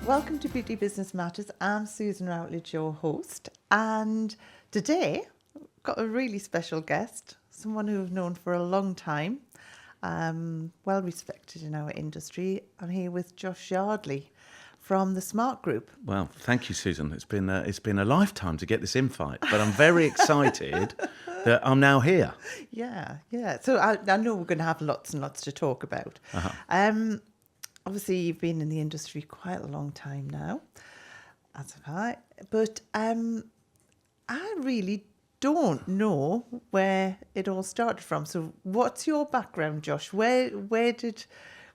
Welcome to Beauty Business Matters. I'm Susan Routledge, your host, and today I've got a really special guest, someone who I've known for a long time, well respected in our industry. I'm here with Josh Yardley from the Smart Group. Well, thank you, Susan. It's been a lifetime to get this invite, but I'm very excited that I'm now here. Yeah. So I know we're going to have lots and lots to talk about. Obviously, you've been in the industry quite a long time now, as have I. But I really don't know where it all started from. So, what's your background, Josh? Where did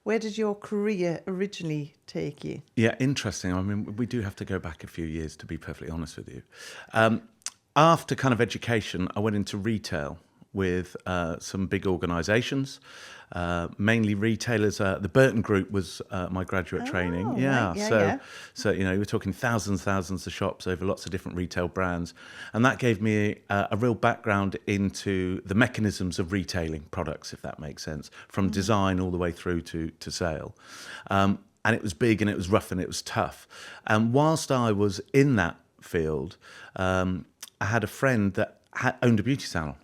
your career originally take you? Yeah, interesting. I mean, we do have to go back a few years, to be perfectly honest with you. After kind of education, I went into retail with some big organisations, mainly retailers. The Burton Group was my graduate training. Right. So we're talking thousands of shops over lots of different retail brands, and that gave me a real background into the mechanisms of retailing products, if that makes sense, from design all the way through to sale. And it was big, and it was rough, and it was tough. And whilst I was in that field, I had a friend that owned a beauty salon.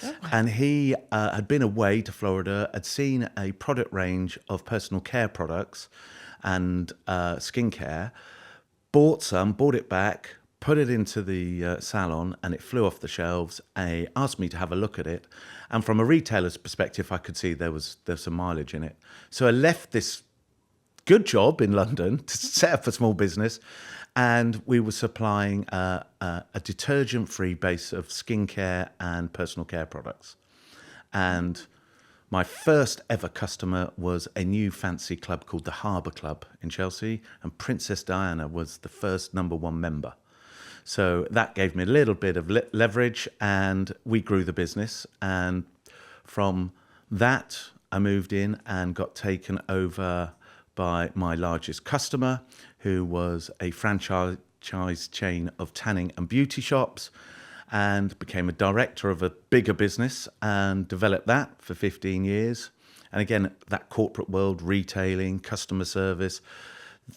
Oh. And he had been away to Florida, had seen a product range of personal care products and skincare, bought it back, put it into the salon, and it flew off the shelves. And he asked me to have a look at it. And from a retailer's perspective, I could see there's some mileage in it. So I left this good job in London to set up a small business, and we were supplying a detergent-free base of skincare and personal care products. And my first ever customer was a new fancy club called the Harbour Club in Chelsea, and Princess Diana was the first #1 member. So that gave me a little bit of leverage, and we grew the business. And from that, I moved in and got taken over by my largest customer, who was a franchise chain of tanning and beauty shops, and became a director of a bigger business and developed that for 15 years. And again, that corporate world, retailing, customer service,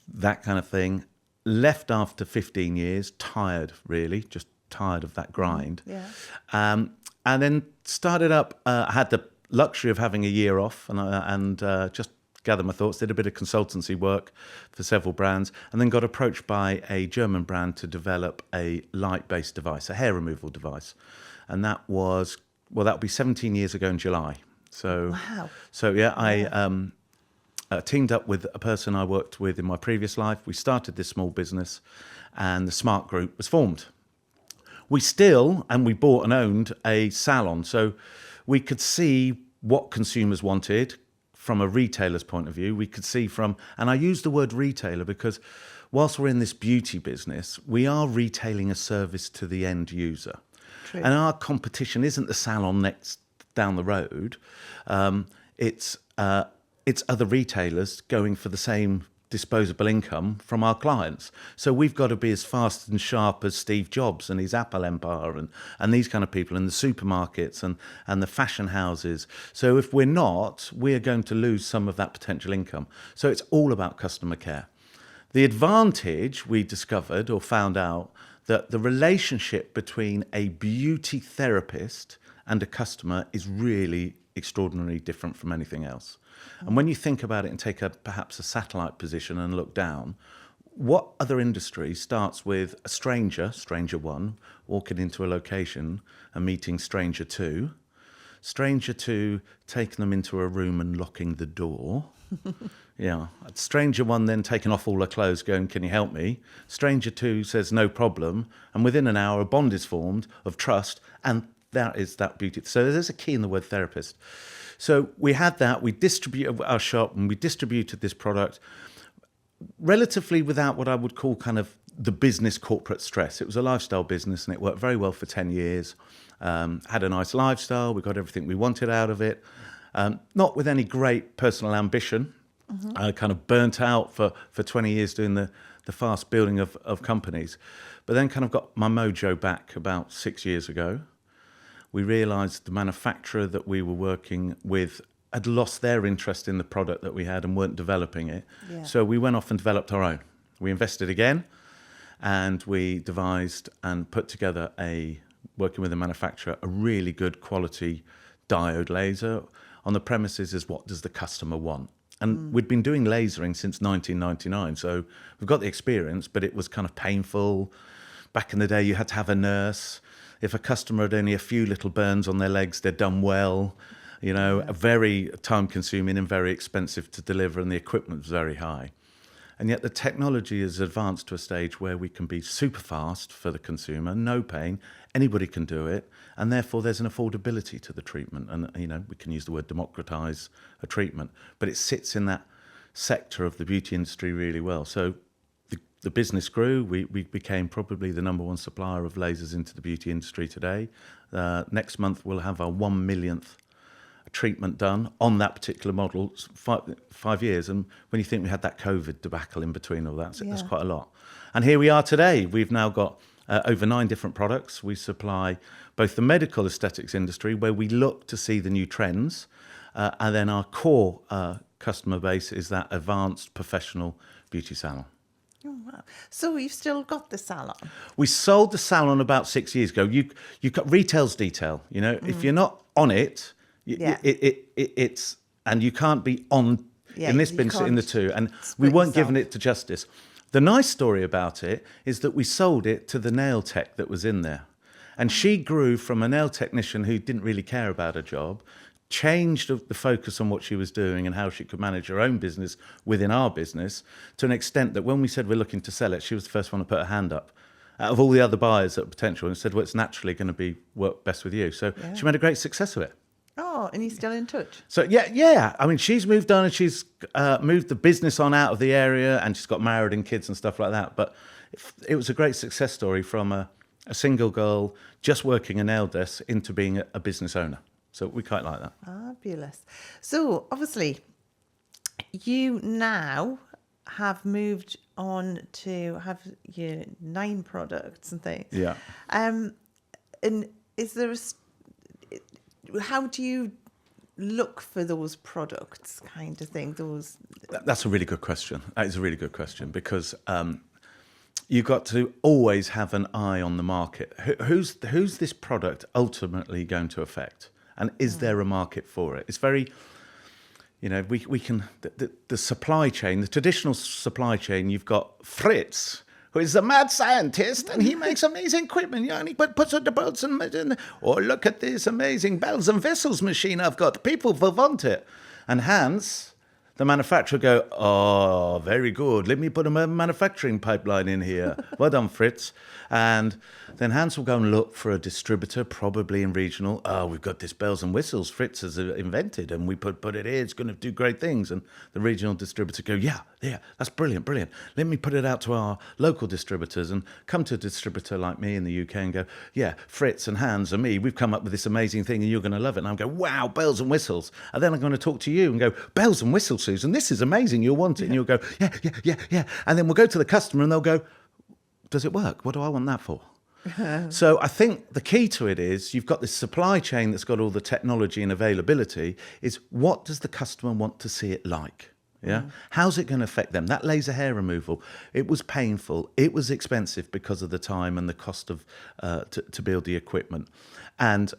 that kind of thing. Left after 15 years, tired, really, just tired of that grind. Yeah. And then started up, I had the luxury of having a year off and just gather my thoughts, did a bit of consultancy work for several brands, and then got approached by a German brand to develop a light-based device, a hair removal device. And that would be 17 years ago in July. So, Wow. So yeah, I teamed up with a person I worked with in my previous life. We started this small business, and the Smart Group was formed. We bought and owned a salon, so we could see what consumers wanted. From a retailer's point of view, we could see and I use the word retailer because whilst we're in this beauty business, we are retailing a service to the end user. True. And our competition isn't the salon next down the road. It's other retailers going for the same disposable income from our clients. So we've got to be as fast and sharp as Steve Jobs and his Apple empire and these kind of people in the supermarkets and the fashion houses. So if we're not, we're going to lose some of that potential income. So it's all about customer care. The advantage we discovered or found out that the relationship between a beauty therapist and a customer is really extraordinarily different from anything else. And when you think about it and take perhaps a satellite position and look down, what other industry starts with a stranger one, walking into a location and meeting stranger two taking them into a room and locking the door. Yeah. Stranger one then taking off all her clothes, going, "Can you help me?" Stranger two says, "No problem." And within an hour, a bond is formed of trust, and that is that beauty. So there's a key in the word therapist. So we had that, we distributed our shop, and we distributed this product relatively without what I would call kind of the business corporate stress. It was a lifestyle business, and it worked very well for 10 years. Had a nice lifestyle, we got everything we wanted out of it. Not with any great personal ambition. I kind of burnt out for 20 years doing the fast building of companies. But then kind of got my mojo back about 6 years ago. We realised the manufacturer that we were working with had lost their interest in the product that we had and weren't developing it. Yeah. So we went off and developed our own. We invested again, and we devised and put together working with a manufacturer, a really good quality diode laser on the premises is what does the customer want. And we'd been doing lasering since 1999, so we've got the experience, but it was kind of painful. Back in the day, you had to have a nurse. If a customer had only a few little burns on their legs, they'd done well. Very time-consuming and very expensive to deliver, and the equipment was very high. And yet the technology has advanced to a stage where we can be super fast for the consumer, no pain, anybody can do it, and therefore there's an affordability to the treatment. And, we can use the word democratize a treatment, but it sits in that sector of the beauty industry really well. So the business grew. We became probably the number one supplier of lasers into the beauty industry today. Next month, we'll have our 1 millionth treatment done on that particular model, 5 years. And when you think we had that COVID debacle in between all that, that's quite a lot. And here we are today. We've now got over 9 different products. We supply both the medical aesthetics industry, where we look to see the new trends, and then our core customer base is that advanced professional beauty salon. Oh, wow. So you've still got the salon? We sold the salon about 6 years ago. You got retail's detail. If you're not on it, it's, and you can't be on in this business in the two, and we weren't giving it to justice. The nice story about it is that we sold it to the nail tech that was in there, and she grew from a nail technician who didn't really care about her job, changed the focus on what she was doing and how she could manage her own business within our business, to an extent that when we said we're looking to sell it, she was the first one to put her hand up out of all the other buyers that were potential, and said, well, it's naturally going to work best with you. So she made a great success of it. Oh, and he's still in touch? So, yeah. I mean, she's moved on, and she's moved the business on out of the area, and she's got married and kids and stuff like that. But it was a great success story from a single girl just working a nail desk into being a business owner. So we quite like that. Fabulous. So, obviously, you now have moved on to have your 9 products and things. Yeah. And is there how do you look for those products, kind of thing? That's a really good question. That is a really good question, because you've got to always have an eye on the market. Who's this product ultimately going to affect? And is there a market for it? It's very, we can, the supply chain, the traditional supply chain, you've got Fritz, who is a mad scientist, and he makes amazing equipment, and he puts on the bolts and look at this amazing bells and whistles machine I've got. People will want it. And Hans, the manufacturer, go, oh, very good. Let me put a manufacturing pipeline in here. Well done, Fritz. And then Hans will go and look for a distributor, probably in regional. Oh, we've got this bells and whistles Fritz has invented, and we put it here. It's going to do great things. And the regional distributor go, yeah, that's brilliant. Let me put it out to our local distributors, and come to a distributor like me in the UK and go, yeah, Fritz and Hans and me, we've come up with this amazing thing, and you're going to love it. And I'm going, wow, bells and whistles. And then I'm going to talk to you and go, bells and whistles, Susan, this is amazing. You'll want it. And you'll go, yeah. And then we'll go to the customer, and they'll go, does it work? What do I want that for? So I think the key to it is you've got this supply chain that's got all the technology and availability, is what does the customer want to see it like? Yeah. How's it going to affect them? That laser hair removal, it was painful. It was expensive because of the time and the cost of to build the equipment. And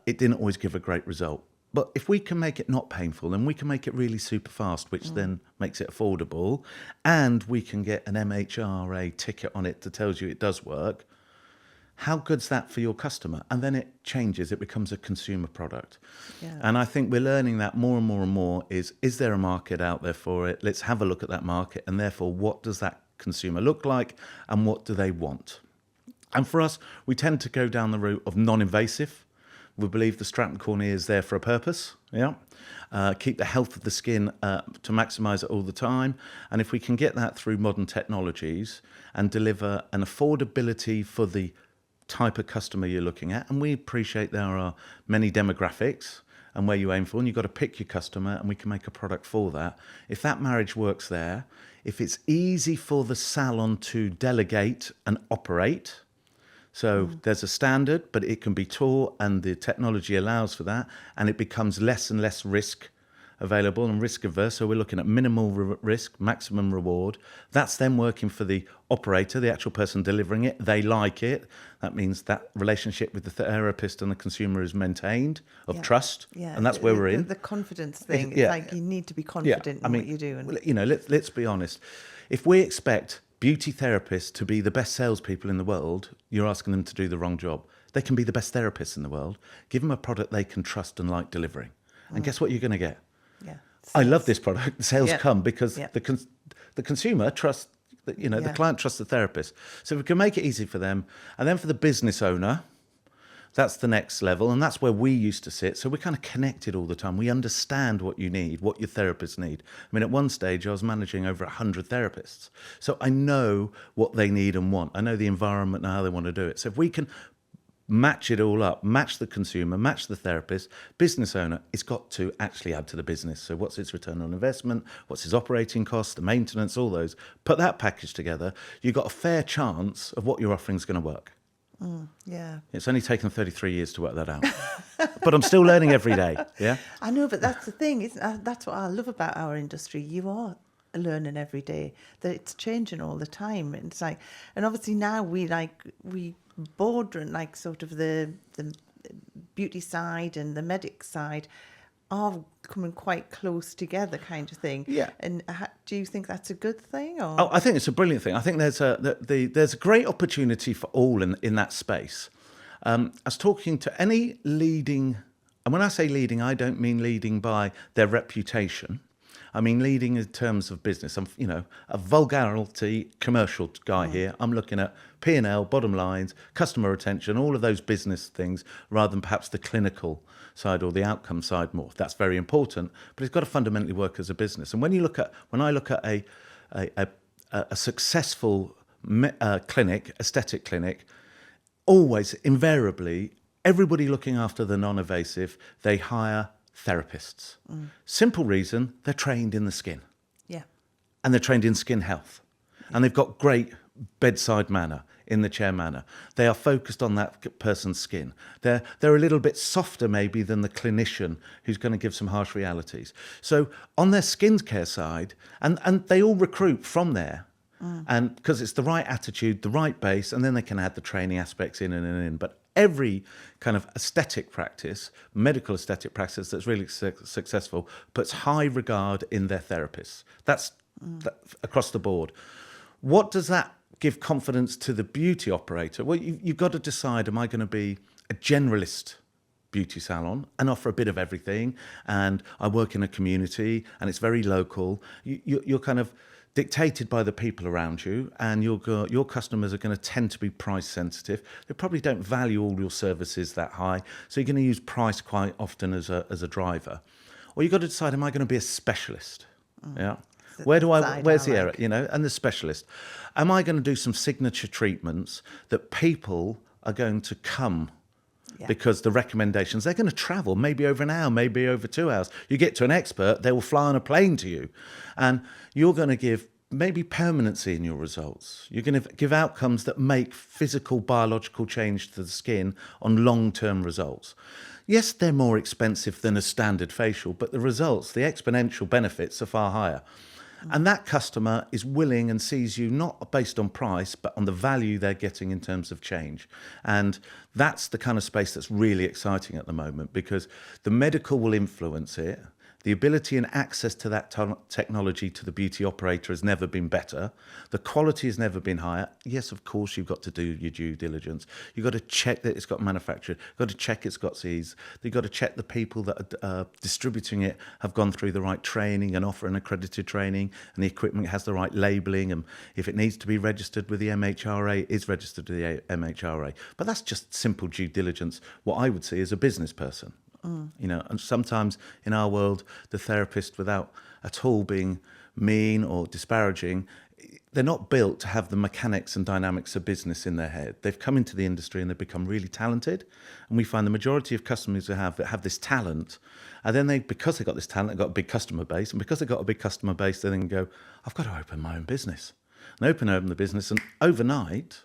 it didn't always give a great result. But if we can make it not painful, then we can make it really super fast, which then makes it affordable, and we can get an MHRA ticket on it that tells you it does work. How good's that for your customer? And then it changes, it becomes a consumer product. Yeah. And I think we're learning that more and more and more is there a market out there for it? Let's have a look at that market, and therefore what does that consumer look like, and what do they want? And for us, we tend to go down the route of non-invasive. We believe the stratum cornea is there for a purpose, keep the health of the skin to maximise it all the time. And if we can get that through modern technologies and deliver an affordability for the type of customer you're looking at, and we appreciate there are many demographics and where you aim for, and you've got to pick your customer, and we can make a product for that. If that marriage works there, if it's easy for the salon to delegate and operate, so there's a standard, but it can be taught, and the technology allows for that, and it becomes less and less risk available and risk averse. So we're looking at minimal risk, maximum reward. That's then working for the operator, the actual person delivering it. They like it. That means that relationship with the therapist and the consumer is maintained of trust. Yeah. And that's where we're in. The confidence thing. It's Yeah. like you need to be confident in what you're doing. You know, let's be honest. If we expect beauty therapists to be the best salespeople in the world, you're asking them to do the wrong job. They can be the best therapists in the world. Give them a product they can trust and like delivering. And guess what you're going to get? Yeah. I love this product. The sales come because Yeah. the consumer trusts, the client trusts the therapist. So if we can make it easy for them. And then for the business owner, that's the next level. And that's where we used to sit. So we're kind of connected all the time. We understand what you need, what your therapists need. I mean, at one stage, I was managing over 100 therapists. So I know what they need and want. I know the environment and how they want to do it. So if we can match it all up, match the consumer, match the therapist, business owner, it's got to actually add to the business. So what's its return on investment? What's its operating costs, the maintenance, all those? Put that package together. You've got a fair chance of what your offering is going to work. Yeah. It's only taken 33 years to work that out. But I'm still learning every day. Yeah. I know, but that's the thing. That's what I love about our industry. You are learning every day. That it's changing all the time. And it's like, and obviously now we border and like sort of the beauty side and the medic side are coming quite close together, kind of thing. Yeah. And do you think that's a good thing? Or? Oh, I think it's a brilliant thing. I think there's a great opportunity for all in that space. I was talking to any leading, and when I say leading, I don't mean leading by their reputation. I mean leading in terms of business. I'm, a vulgarity commercial guy here. I'm looking at P&L, bottom lines, customer retention, all of those business things, rather than perhaps the clinical side or the outcome side more. That's very important, but it's got to fundamentally work as a business. And when I look at a successful clinic, aesthetic clinic, always invariably everybody looking after the non-invasive, they hire therapists. Simple reason, they're trained in the skin. Yeah. And they're trained in skin health. And they've got great bedside manner, in the chair manner. They are focused on that person's skin. They're a little bit softer maybe than the clinician who's going to give some harsh realities. So on their skincare side, and they all recruit from there. And because it's the right attitude, the right base, and then they can add the training aspects in. But every kind of aesthetic practice, medical aesthetic practice that's really successful, puts high regard in their therapists. That's across the board. What does that give confidence to the beauty operator? Well, you've got to decide, am I going to be a generalist beauty salon and offer a bit of everything? And I work in a community and it's very local. You're kind of dictated by the people around you, and your customers are going to tend to be price sensitive. They probably don't value all your services that high, so you're going to use price quite often as a driver. Or you've got to decide, am I going to be a specialist? Yeah. Where's the area, and the specialist. Am I going to do some signature treatments that people are going to come because the recommendations, they're going to travel maybe over an hour, maybe over 2 hours. You get to an expert, they will fly on a plane to you. And you're going to give maybe permanency in your results. You're going to give outcomes that make physical, biological change to the skin on long-term results. Yes, they're more expensive than a standard facial, but the results, the exponential benefits are far higher. And that customer is willing and sees you not based on price, but on the value they're getting in terms of change. And that's the kind of space that's really exciting at the moment, because the medical will influence it. The ability and access to that technology to the beauty operator has never been better. The quality has never been higher. Yes, of course, you've got to do your due diligence. You've got to check that it's got manufactured. You've got to check it's got Cs. You've got to check the people that are distributing it have gone through the right training and offer an accredited training, and the equipment has the right labelling. And if it needs to be registered with the MHRA, it is registered with the MHRA. But that's just simple due diligence, what I would see as a business person. And sometimes in our world, the therapist, without at all being mean or disparaging, they're not built to have the mechanics and dynamics of business in their head. They've come into the industry and they've become really talented. And we find the majority of customers who have this talent, and then because they got this talent, they've got a big customer base. And because they've got a big customer base, they then go, I've got to open my own business. And open the business, and overnight,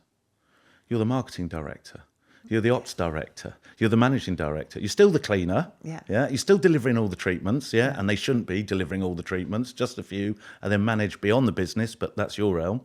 you're the marketing director. You're the ops director. You're the managing director. You're still the cleaner. Yeah. Yeah. You're still delivering all the treatments. Yeah. Yeah. And they shouldn't be delivering all the treatments, just a few, and then manage beyond the business, but that's your realm.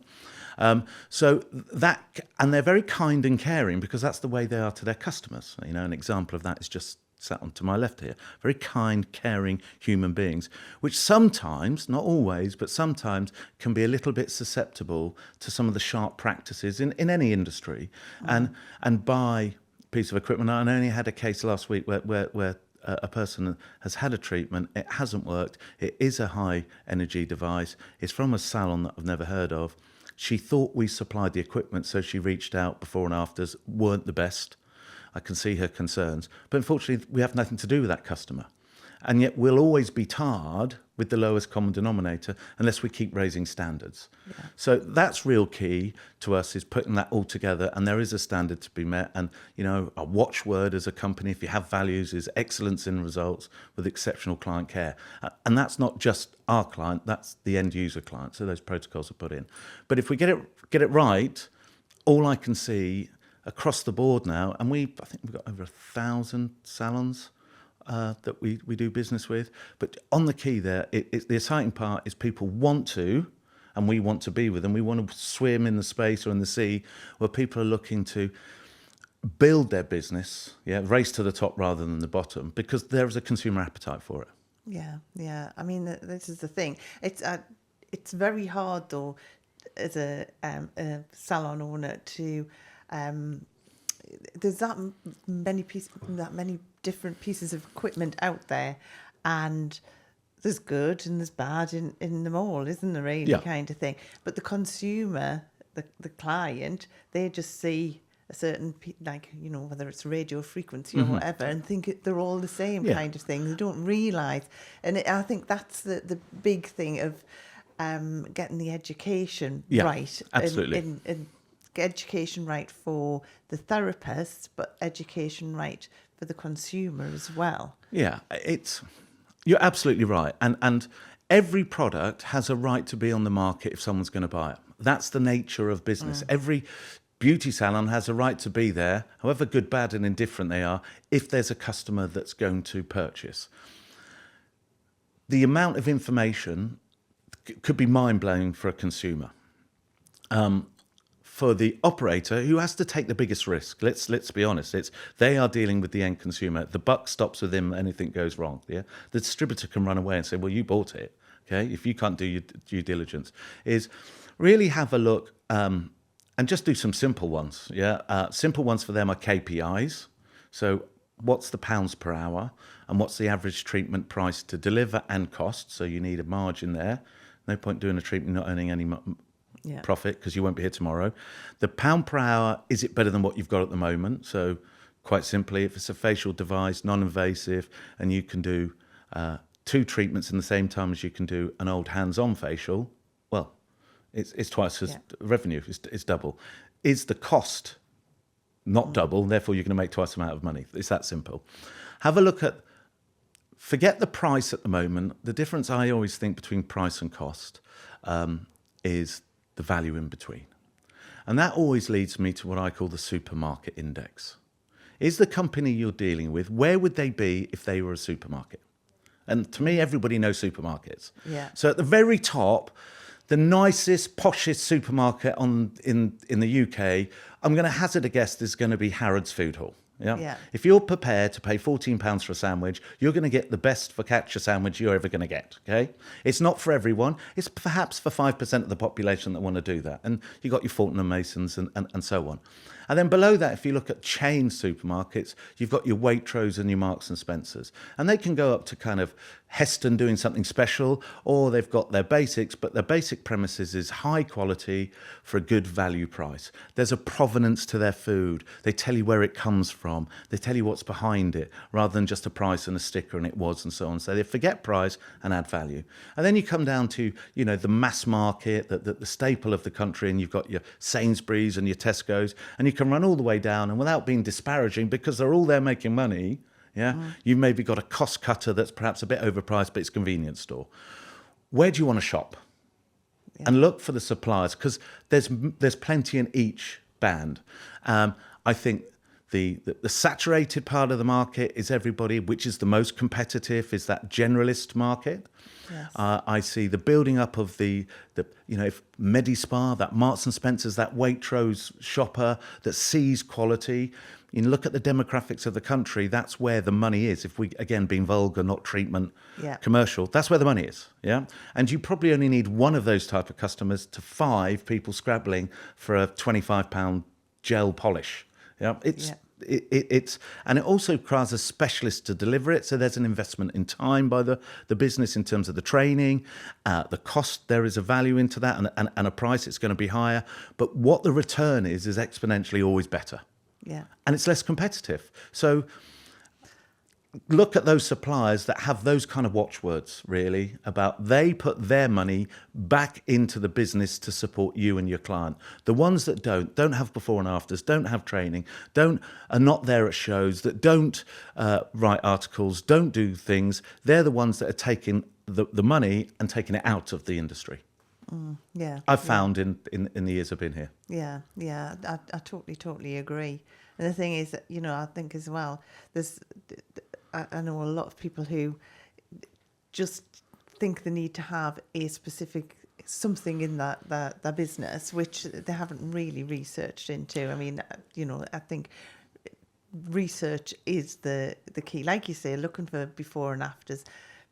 So that, and they're very kind and caring because that's the way they are to their customers. You know, an example of that is just sat on to my left here. Very kind, caring human beings, which sometimes, not always, but sometimes can be a little bit susceptible to some of the sharp practices in any industry. And buy a piece of equipment. I only had a case last week where a person has had a treatment, it hasn't worked, it is a high energy device, it's from a salon that I've never heard of. She thought we supplied the equipment, so she reached out. Before and afters weren't the best. I can see her concerns. But unfortunately, we have nothing to do with that customer. And yet we'll always be tarred with the lowest common denominator unless we keep raising standards. Yeah. So that's real key to us, is putting that all together. And there is a standard to be met. And, you know, a watchword as a company, if you have values, is excellence in results with exceptional client care. And that's not just our client, that's the end user client. So those protocols are put in. But if we get it right, all I can see across the board now, and I think we've got over 1,000 salons that we do business with. But on the key there, the exciting part is people want to, and we want to be with them. We want to swim in the space or in the sea where people are looking to build their business, race to the top rather than the bottom, because there is a consumer appetite for it. Yeah. I mean, this is the thing. It's very hard though, as a salon owner, to there's that many different pieces of equipment out there, and there's good and there's bad in them all, isn't there, really? Yeah. Kind of thing. But the consumer, the client, they just see a certain, like, you know, whether it's radio frequency or whatever, and think they're all the same kind of thing. They don't realise. And I think that's the big thing of getting the education right. Absolutely. And education right for the therapist, but education right for the consumer as well. Yeah, you're absolutely right. And every product has a right to be on the market if someone's going to buy it. That's the nature of business. Every beauty salon has a right to be there, however good, bad and indifferent they are, if there's a customer that's going to purchase. The amount of information could be mind-blowing for a consumer. For the operator, who has to take the biggest risk, let's be honest, they are dealing with the end consumer. The buck stops with him, anything goes wrong. Yeah, the distributor can run away and say, well, you bought it. Okay, if you can't do your due diligence, is really have a look and just do some simple ones. Yeah, simple ones for them are KPIs. So what's the pounds per hour, and what's the average treatment price to deliver and cost? So you need a margin there. No point doing a treatment not earning any profit, because you won't be here tomorrow. The pound per hour, is it better than what you've got at the moment? So quite simply, if it's a facial device, non-invasive, and you can do 2 treatments in the same time as you can do an old hands-on facial, well, it's twice as revenue, it's double. Is the cost not double, therefore you're going to make twice the amount of money? It's that simple. Have a look at, forget the price at the moment. The difference I always think between price and cost is the value in between. And that always leads me to what I call the supermarket index. Is the company you're dealing with, where would they be if they were a supermarket? And to me, everybody knows supermarkets. Yeah. So at the very top, the nicest, poshest supermarket in the UK, I'm going to hazard a guess there's going to be Harrods Food Hall. Yeah. If you're prepared to pay £14 for a sandwich, you're going to get the best focaccia sandwich you're ever going to get. Okay, it's not for everyone. It's perhaps for 5% of the population that want to do that. And you got your Fulton and Masons and so on. And then below that, if you look at chain supermarkets, you've got your Waitrose and your Marks and Spencers, and they can go up to kind of Heston doing something special, or they've got their basics, but their basic premises is high quality for a good value price. There's a provenance to their food. They tell you where it comes from. They tell you what's behind it, rather than just a price and a sticker and it was and so on. So they forget price and add value. And then you come down to, you know, the mass market, the staple of the country, and you've got your Sainsbury's and your Tesco's, and you can run all the way down, and without being disparaging, because they're all there making money, you've maybe got a cost cutter that's perhaps a bit overpriced, but it's a convenience store. Where do you want to shop? Yeah. And look for the suppliers, because there's plenty in each band. I think the saturated part of the market is everybody, which is the most competitive, is that generalist market. Yes. I see the building up of the if Medi-Spa, that Marks and Spencer's, that Waitrose shopper that sees quality. You look at the demographics of the country, that's where the money is. If we, again, being vulgar, not treatment, commercial, that's where the money is, yeah? And you probably only need one of those type of customers to 5 people scrabbling for a £25 gel polish, yeah? It's and it also requires a specialist to deliver it, so there's an investment in time by the business in terms of the training, the cost. There is a value into that, and a price. It's going to be higher, but what the return is exponentially always better. Yeah. And it's less competitive. So look at those suppliers that have those kind of watchwords, really, about they put their money back into the business to support you and your client. The ones that don't have before and afters, don't have training, are not there at shows, that don't write articles, don't do things, they're the ones that are taking the money and taking it out of the industry. Yeah, I've found in the years I've been here. Yeah, I totally agree. And the thing is that, I think as well, I know a lot of people who just think they need to have a specific something in that business, which they haven't really researched into. I mean, I think research is the key. Like you say, looking for before and afters,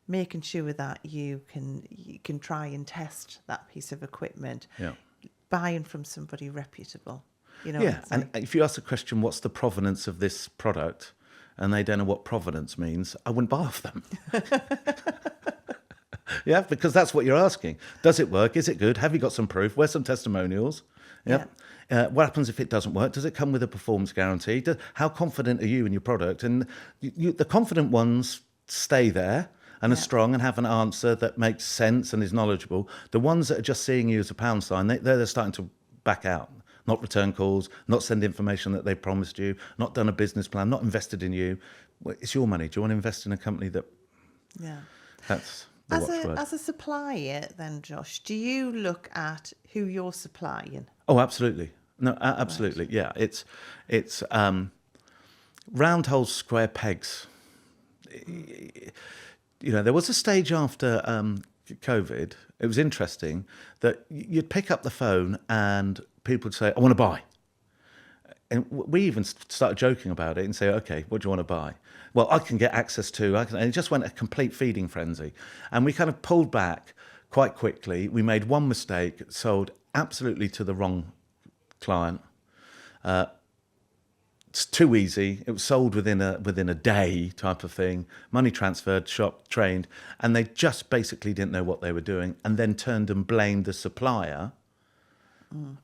making sure that you can try and test that piece of equipment, buying from somebody reputable. And if you ask the question, what's the provenance of this product, and they don't know what provenance means, I wouldn't buy off them. Yeah, because that's what you're asking. Does it work? Is it good? Have you got some proof? Where's some testimonials? What happens if it doesn't work? Does it come with a performance guarantee? How confident are you in your product? And the confident ones stay there and are strong and have an answer that makes sense and is knowledgeable. The ones that are just seeing you as a pound sign, they're starting to back out. Not return calls, not send information that they promised you, not done a business plan, not invested in you. Well, it's your money. Do you want to invest in a company that... Yeah. That's the watchword. As a supplier then, Josh, do you look at who you're supplying? Oh, absolutely. No, absolutely. Right. Yeah, it's round holes, square pegs. There was a stage after COVID, it was interesting, that you'd pick up the phone and people would say, I want to buy. And we even started joking about it and say, okay, what do you want to buy? Well, I can get access to, and it just went a complete feeding frenzy. And we kind of pulled back quite quickly. We made one mistake, sold absolutely to the wrong client. It's too easy. It was sold within a day type of thing. Money transferred, shop trained, and they just basically didn't know what they were doing, and then turned and blamed the supplier,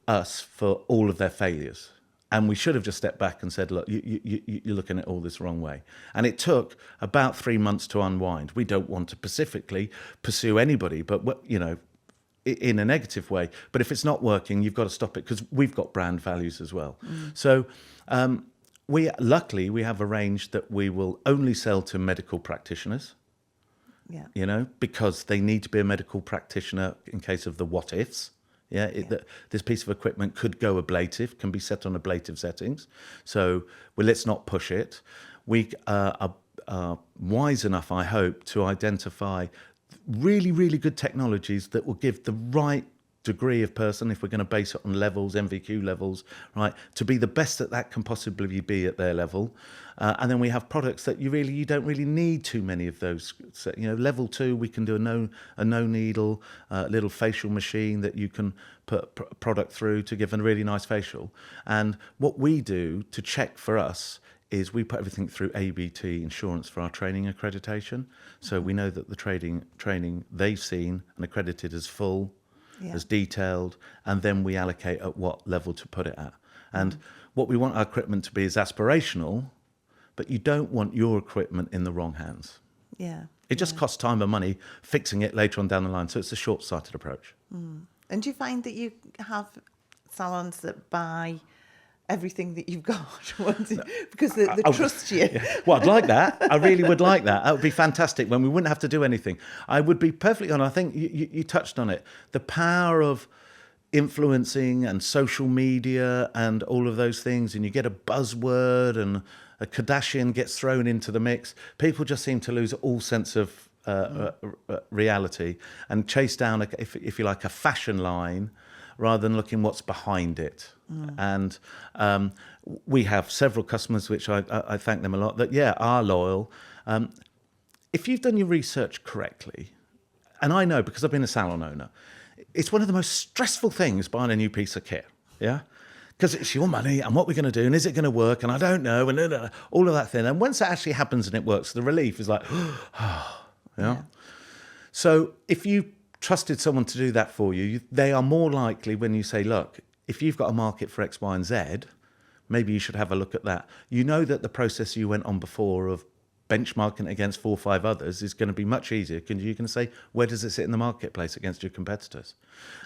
us, for all of their failures. And we should have just stepped back and said, look, you're looking at all this the wrong way. And it took about 3 months to unwind. We don't want to specifically pursue anybody, but in a negative way. But if it's not working, you've got to stop it, because we've got brand values as well. So we have arranged that we will only sell to medical practitioners. Yeah. Because they need to be a medical practitioner in case of the what ifs. This piece of equipment could go ablative, can be set on ablative settings. So let's not push it. We are wise enough, I hope, to identify really, really good technologies that will give the right degree of person, if we're going to base it on levels, MVQ levels, right, to be the best that can possibly be at their level. And then we have products that you don't really need too many of those. So, level 2, we can do a no needle little facial machine that you can put product through to give a really nice facial. And what we do to check for us is we put everything through ABT insurance for our training accreditation. So we know that the training they've seen and accredited as full, as detailed, and then we allocate at what level to put it at. And what we want our equipment to be is aspirational, but you don't want your equipment in the wrong hands. Yeah. It just costs time and money fixing it later on down the line. So it's a short-sighted approach. And do you find that you have salons that buy everything that you've got because they trust you? Yeah. Well, I'd like that. I really would like that. That would be fantastic when we wouldn't have to do anything. I would be perfectly honest. I think you touched on it. The power of influencing and social media and all of those things, and you get a buzzword and a Kardashian gets thrown into the mix, people just seem to lose all sense of reality and chase down, if you like, a fashion line rather than looking what's behind it. And we have several customers, which I thank them a lot, that, are loyal. If you've done your research correctly, and I know because I've been a salon owner, it's one of the most stressful things buying a new piece of kit, because it's your money and what we're going to do and is it going to work and I don't know and all of that thing. And once it actually happens and it works, the relief is like, So if you trusted someone to do that for you, they are more likely when you say, look, if you've got a market for X, Y, and Z, maybe you should have a look at that. You know that the process you went on before of benchmarking against 4 or 5 others is going to be much easier because you can say, where does it sit in the marketplace against your competitors?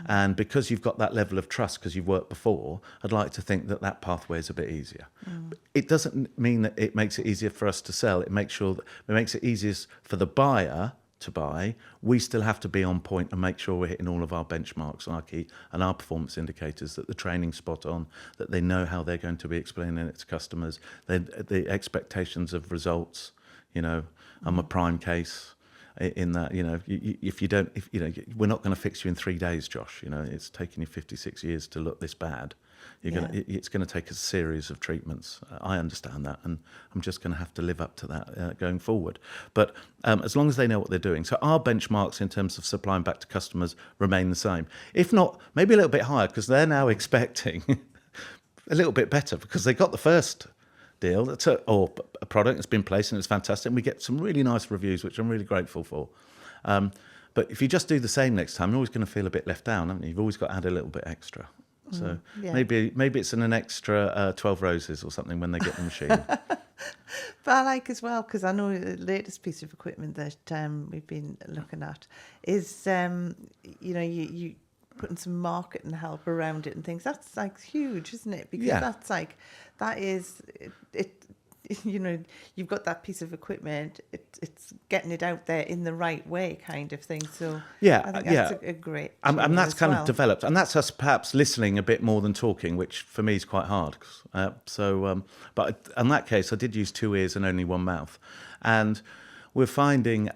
And because you've got that level of trust because you've worked before, I'd like to think that that pathway is a bit easier. But it doesn't mean that it makes it easier for us to sell. It makes sure that it makes it easier for the buyer to buy. We still have to be on point and make sure we're hitting all of our benchmarks and our performance indicators, that the training's spot on, that they know how they're going to be explaining it to customers, the expectations of results. I'm a prime case in that, we're not going to fix you in 3 days, Josh. It's taken you 56 years to look this bad. It's going to take a series of treatments. I understand that, and I'm just going to have to live up to that going forward. But as long as they know what they're doing. So our benchmarks in terms of supplying back to customers remain the same. If not, maybe a little bit higher, because they're now expecting a little bit better because they got the first deal or a product that's been placed and it's fantastic, and we get some really nice reviews, which I'm really grateful for. But if you just do the same next time, you're always going to feel a bit left down, haven't you? You've always got to add a little bit extra. So maybe it's an extra 12 roses or something when they get the machine. But I like as well, because I know the latest piece of equipment that we've been looking at is, you putting some marketing help around it and things. That's like huge, isn't it? Because that's like, that is it. You've got that piece of equipment. It's getting it out there in the right way, kind of thing. So I think that's a great. And that's kind of developed, and that's us perhaps listening a bit more than talking, which for me is quite hard. But in that case, I did use 2 ears and only 1 mouth, and we're finding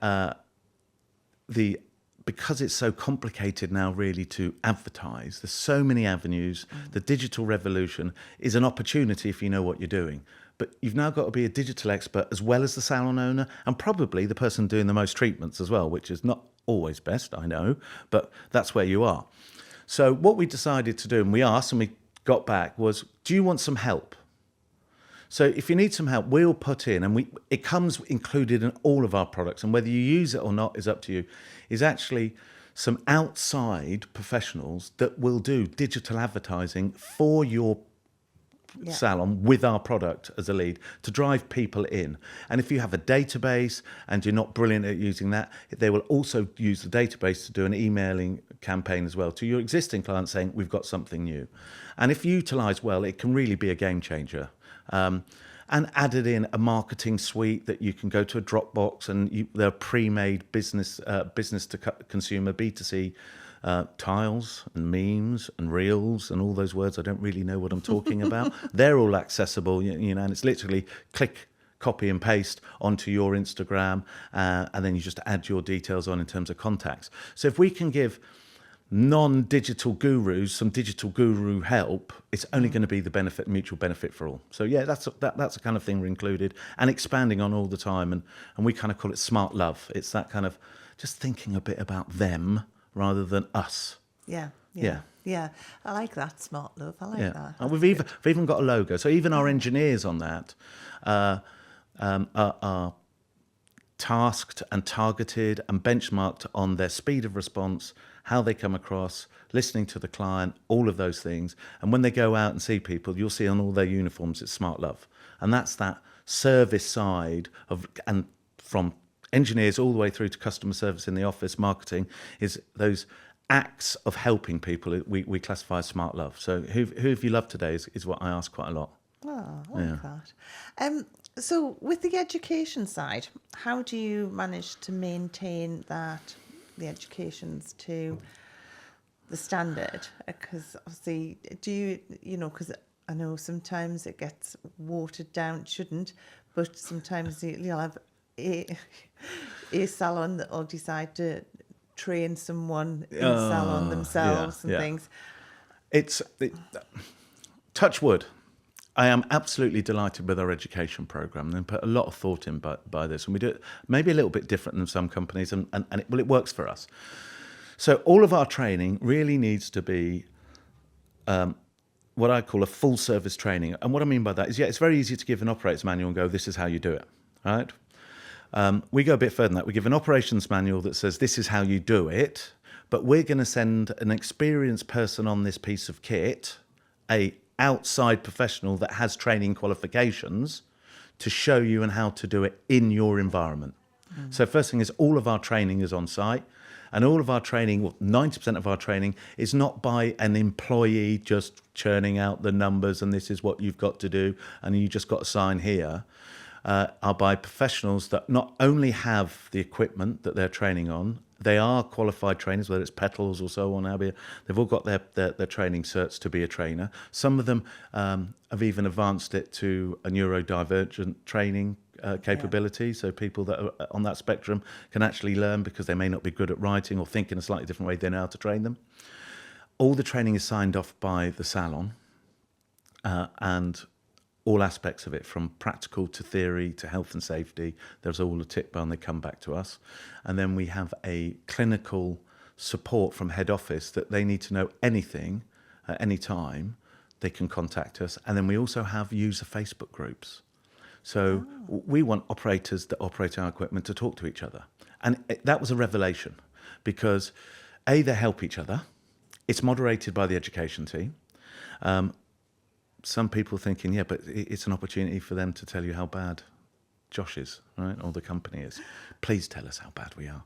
because it's so complicated now really to advertise, there's so many avenues, the digital revolution is an opportunity if you know what you're doing. But you've now got to be a digital expert as well as the salon owner, and probably the person doing the most treatments as well, which is not always best, I know, but that's where you are. So what we decided to do, and we asked and we got back, was, do you want some help? So if you need some help, we'll put in, and it comes included in all of our products, and whether you use it or not is up to you, is actually some outside professionals that will do digital advertising for your salon with our product as a lead to drive people in. And if you have a database and you're not brilliant at using that, they will also use the database to do an emailing campaign as well to your existing clients saying, we've got something new. And if utilised well, it can really be a game changer. And added in a marketing suite that you can go to a Dropbox, and they're pre-made business to consumer B2C tiles and memes and reels and all those words I don't really know what I'm talking about. They're all accessible, and it's literally click, copy and paste onto your Instagram, and then you just add your details on in terms of contacts. So if we can give non-digital gurus some digital guru help, it's only going to be the mutual benefit for all. So that's the kind of thing we're included and expanding on all the time, and we kind of call it smart love. It's that kind of just thinking a bit about them rather than us. Yeah. I like that, smart love. I like that. And we've even got a logo. So even our engineers on that are tasked and targeted and benchmarked on their speed of response, how they come across, listening to the client, all of those things. And when they go out and see people, you'll see on all their uniforms, it's smart love. And that's that service side and from engineers all the way through to customer service in the office, marketing, is those acts of helping people we classify as smart love. So who have you loved today is what I ask quite a lot. Oh, I like that. So with the education side, how do you manage to maintain that, the educations to the standard? Because obviously, because I know sometimes it gets watered down, it shouldn't, but sometimes you'll have a salon that will decide to train someone in the salon themselves and things. Touch wood. I am absolutely delighted with our education program and put a lot of thought in by this. And we do it maybe a little bit different than some companies, and it works for us. So all of our training really needs to be what I call a full service training. And what I mean by that is, it's very easy to give an operator's manual and go, this is how you do it, right? We go a bit further than that. We give an operations manual that says, this is how you do it, but we're going to send an experienced person on this piece of kit, a outside professional that has training qualifications, to show you and how to do it in your environment. So first thing is, all of our training is on site, and all of our training, 90% of our training, is not by an employee just churning out the numbers and this is what you've got to do and you just got to sign here. Are by professionals that not only have the equipment that they're training on, they are qualified trainers, whether it's petals or so on. They've all got their training certs to be a trainer. Some of them have even advanced it to a neurodivergent training capability, so people that are on that spectrum can actually learn because they may not be good at writing or think in a slightly different way. They know how to train them. All the training is signed off by the salon, and all aspects of it, from practical to theory to health and safety. There's all a tick bar and they come back to us. And then we have a clinical support from head office that they need to know anything at any time, they can contact us. And then we also have user Facebook groups. So we want operators that operate our equipment to talk to each other. And that was a revelation because they help each other. It's moderated by the education team. Some people thinking, but it's an opportunity for them to tell you how bad Josh is, right, or the company is. Please tell us how bad we are,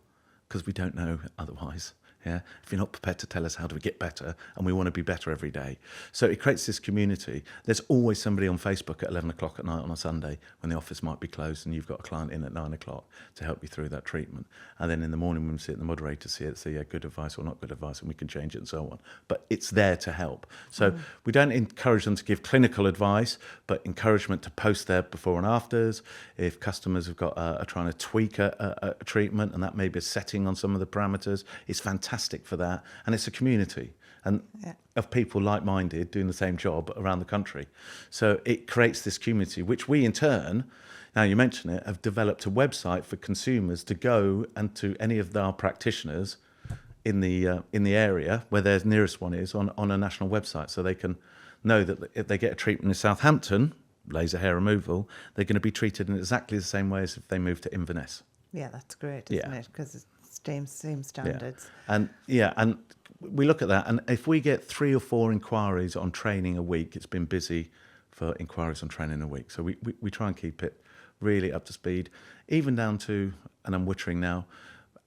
because we don't know otherwise. Yeah, if you're not prepared to tell us how to get better, and we want to be better every day. So it creates this community. There's always somebody on Facebook at 11 o'clock at night on a Sunday when the office might be closed and you've got a client in at 9 o'clock to help you through that treatment. And then in the morning when we sit in the moderator seat, say good advice or not good advice, and we can change it and so on. But it's there to help. So we don't encourage them to give clinical advice, but encouragement to post their before and afters. If customers have got are trying to tweak a treatment, and that may be a setting on some of the parameters, it's fantastic for that. And it's a community and of people like-minded doing the same job around the country. So it creates this community, which we in turn, now you mention it, have developed a website for consumers to go and to any of our practitioners in the area where their nearest one is on a national website, so they can know that if they get a treatment in Southampton, laser hair removal, they're going to be treated in exactly the same way as if they move to Inverness. Yeah, that's great, isn't it? Because it's same standards. Yeah. And we look at that, and if we get 3 or 4 inquiries on training a week, it's been busy for inquiries on training a week. So we try and keep it really up to speed, even down to, and I'm wittering now,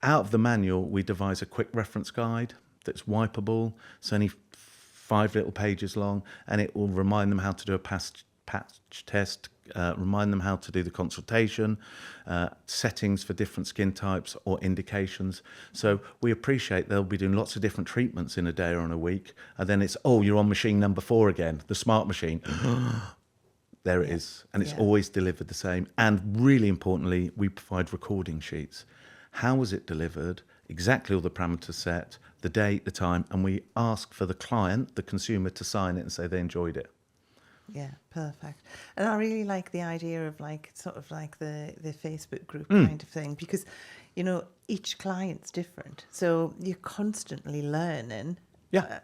out of the manual, we devise a quick reference guide that's wipeable. It's only 5 little pages long, and it will remind them how to do a patch test, remind them how to do the consultation, settings for different skin types or indications. So we appreciate they'll be doing lots of different treatments in a day or in a week, and then it's, you're on machine number 4 again, the smart machine. There it is. And it's always delivered the same. And really importantly, we provide recording sheets. How was it delivered? Exactly all the parameters set, the date, the time, and we ask for the client, the consumer, to sign it and say they enjoyed it. Yeah, perfect. And I really like the idea of sort of like the Facebook group kind of thing, because, each client's different. So you're constantly learning. Yeah,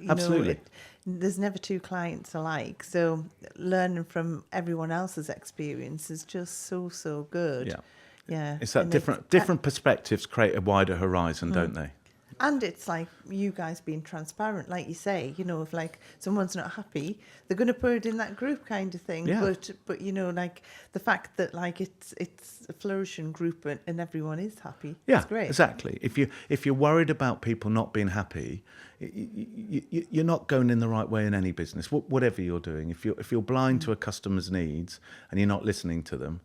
absolutely. There's never 2 clients alike. So learning from everyone else's experience is just so good. Yeah. Yeah. It's that different perspectives create a wider horizon, don't they? And it's like you guys being transparent, like you say, if someone's not happy, they're going to put it in that group kind of thing. Yeah. But the fact that it's a flourishing group and everyone is happy. Yeah, it's great. Exactly. If you're worried about people not being happy, you're not going in the right way in any business, whatever you're doing. If you're blind to a customer's needs and you're not listening to them,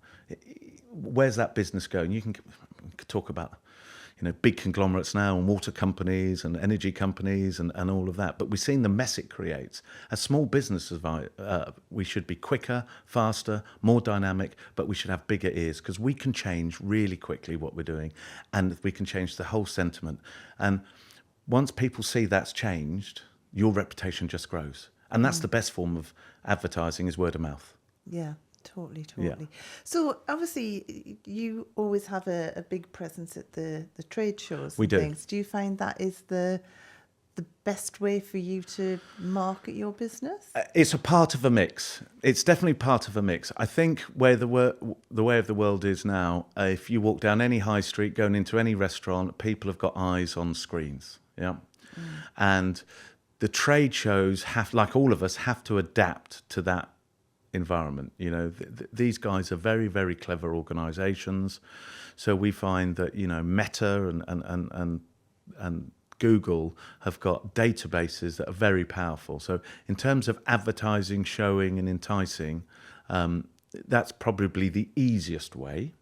where's that business going? You can talk about, big conglomerates now and water companies and energy companies and all of that. But we've seen the mess it creates. As small businesses, we should be quicker, faster, more dynamic, but we should have bigger ears because we can change really quickly what we're doing and we can change the whole sentiment. And once people see that's changed, your reputation just grows. And that's the best form of advertising is word of mouth. Yeah. Totally. So obviously you always have a big presence at the trade shows. We do. Things. Do you find that is the best way for you to market your business? It's a part of a mix. It's definitely part of a mix. I think where the way of the world is now, if you walk down any high street, going into any restaurant, people have got eyes on screens. Yeah, and the trade shows like all of us, have to adapt to that environment. These guys are very, very clever organizations. So we find that, Meta and Google have got databases that are very powerful. So in terms of advertising, showing and enticing, that's probably the easiest way.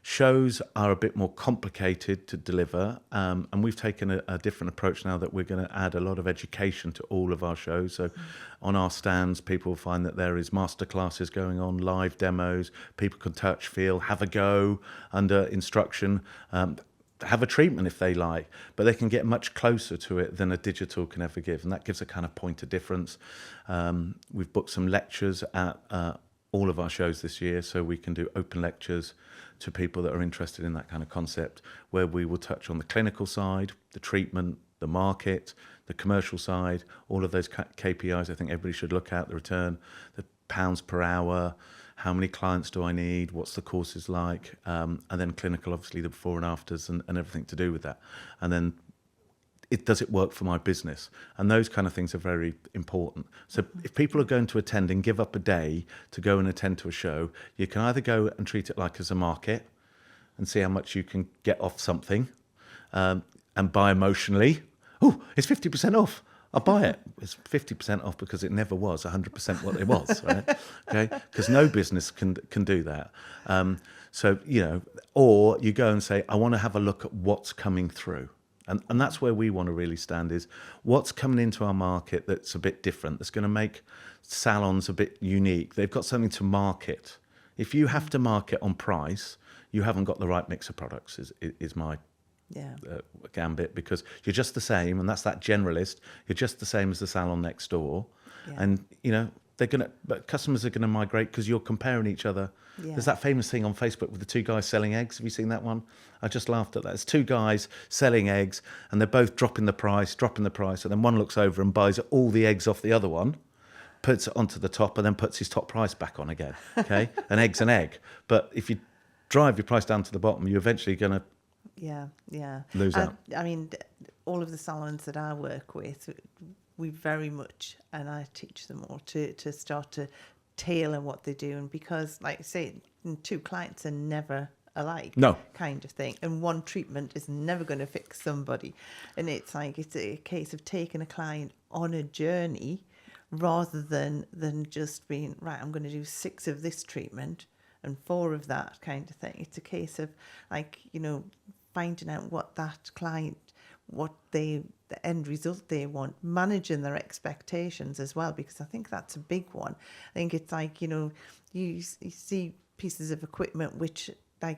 Shows are a bit more complicated to deliver, and we've taken a different approach now that we're going to add a lot of education to all of our shows. So on our stands, people will find that there is masterclasses going on, live demos, people can touch, feel, have a go under instruction, have a treatment if they like, but they can get much closer to it than a digital can ever give, and that gives a kind of point of difference. We've booked some lectures at all of our shows this year, so we can do open lectures to people that are interested in that kind of concept, where we will touch on the clinical side, the treatment, the market, the commercial side, all of those KPIs I think everybody should look at, the return, the pounds per hour, how many clients do I need, what's the courses like, and then clinical, obviously the before and afters and everything to do with that. And then does it work for my business? And those kind of things are very important. So if people are going to attend and give up a day to go and attend to a show, you can either go and treat it like as a market and see how much you can get off something, and buy emotionally. Oh, it's 50% off. I'll buy it. It's 50% off because it never was 100% what it was, right? Okay, because no business can do that. So, or you go and say, I want to have a look at what's coming through. And that's where we want to really stand, is what's coming into our market that's a bit different, that's going to make salons a bit unique. They've got something to market. If you have to market on price, you haven't got the right mix of products, is my gambit, because you're just the same, and that's that generalist. You're just the same as the salon next door. Yeah. And, but customers are going to migrate because you're comparing each other. Yeah. There's that famous thing on Facebook with the two guys selling eggs. Have you seen that one? I just laughed at that. It's two guys selling eggs and they're both dropping the price. And then one looks over and buys all the eggs off the other one, puts it onto the top and then puts his top price back on again. Okay. An egg's an egg. But if you drive your price down to the bottom, you're eventually going to lose out. I mean, all of the salons that I work with, we very much, and I teach them all to start to tailor what they do. And because, like I say, two clients are never alike, kind of thing. And one treatment is never going to fix somebody. And it's like, it's a case of taking a client on a journey rather than just being, right, I'm going to do 6 of this treatment and 4 of that kind of thing. It's a case of, like, finding out what that client, the end result they want, managing their expectations as well, because I think that's a big one. I think it's like, you see pieces of equipment which say